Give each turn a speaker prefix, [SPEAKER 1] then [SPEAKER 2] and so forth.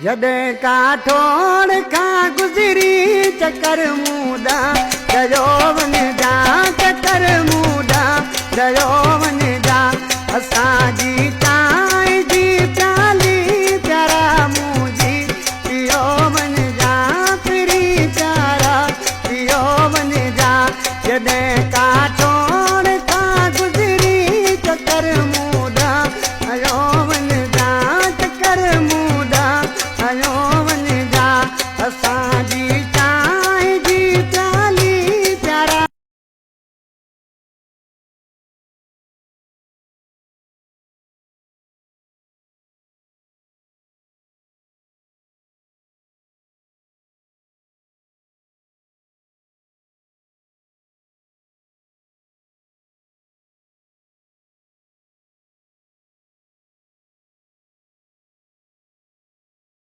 [SPEAKER 1] जॾहिं काठोड़ खां गुज़री चकर मूंदा चयो वञिजा चकर मूंदा चयो वञिजा असांजी